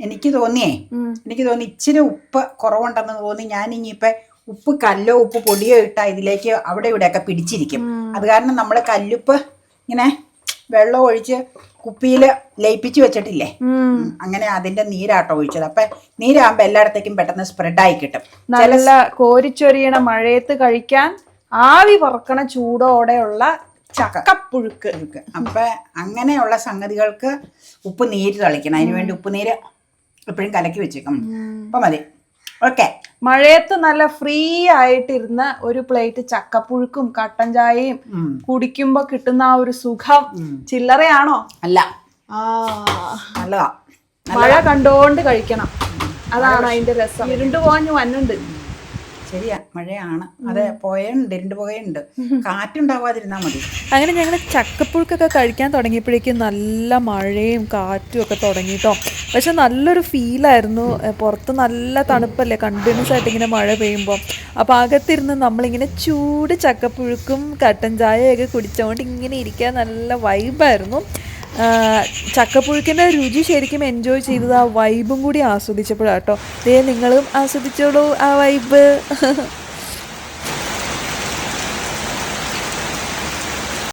എനിക്ക് തോന്നിയേ ഇച്ചിരി ഉപ്പ് കുറവുണ്ടെന്ന് തോന്നി. ഞാൻ ഇനിയിപ്പോൾ ഉപ്പ് കല്ലോ ഉപ്പ് പൊടിയോ ഇട്ടാൽ ഇതിലേക്ക് അവിടെ ഇവിടെയൊക്കെ പിടിച്ചിരിക്കും. അത് കാരണം നമ്മൾ കല്ലുപ്പ് ഇങ്ങനെ വെള്ളം ഒഴിച്ച് കുപ്പിയിൽ ലയിപ്പിച്ച് വെച്ചിട്ടില്ലേ, അങ്ങനെ അതിന്റെ നീരാട്ടോ ഒഴിച്ചത്. അപ്പൊ നീരാകുമ്പോ എല്ലായിടത്തേക്കും പെട്ടെന്ന് സ്പ്രെഡായി കിട്ടും. നല്ല കോരിച്ചൊരിയണ മഴയത്ത് കഴിക്കാൻ ആവി പറക്കണ ചൂടോടെയുള്ള ചക്കപ്പുഴുക്ക്. അപ്പൊ അങ്ങനെയുള്ള സംഗതികൾക്ക് ഉപ്പ് നീര് തളിക്കണം. അതിനുവേണ്ടി ഉപ്പ് നീര് എപ്പോഴും കലക്കി വെച്ചേക്കും. അപ്പൊ മതി. ഓക്കെ. മഴയത്ത് നല്ല ഫ്രീ ആയിട്ടിരുന്ന ഒരു പ്ലേറ്റ് ചക്കപ്പുഴുക്കും കട്ടൻ ചായയും കുടിക്കുമ്പോ കിട്ടുന്ന ആ ഒരു സുഖം ചില്ലറയാണോ? അല്ല, നല്ലതാ. മഴ കണ്ടോണ്ട് കഴിക്കണം, അതാണ് അതിന്റെ രസം. ഇരുണ്ടു പോഞ്ഞു വന്നുണ്ട്. ശരിയാ, മഴയാണ്. അതെ, പോയുണ്ട്, ഇരുണ്ട് പോയുണ്ട്. കാറ്റുണ്ടാവാതിരുന്നാ മതി. അങ്ങനെ ഞങ്ങൾ ചക്കപ്പുഴുക്കൊക്കെ കഴിക്കാൻ തുടങ്ങിയപ്പോഴേക്കും നല്ല മഴയും കാറ്റും ഒക്കെ തുടങ്ങിട്ടോ. പക്ഷെ നല്ലൊരു ഫീലായിരുന്നു. പുറത്ത് നല്ല തണുപ്പല്ലേ, കണ്ടിന്യൂസ് ആയിട്ട് ഇങ്ങനെ മഴ പെയ്യുമ്പോൾ. അപ്പോൾ അകത്തിരുന്ന് നമ്മളിങ്ങനെ ചൂട് ചക്കപ്പുഴുക്കും കട്ടൻ ചായയൊക്കെ കുടിച്ചുകൊണ്ട് ഇങ്ങനെ ഇരിക്കാൻ നല്ല വൈബായിരുന്നു. ചക്കപ്പുഴുക്കിൻ്റെ രുചി ശരിക്കും എൻജോയ് ചെയ്തത് ആ വൈബും കൂടി ആസ്വദിച്ചപ്പോഴാട്ടോ. നിങ്ങളും ആസ്വദിച്ചോളൂ ആ വൈബ്.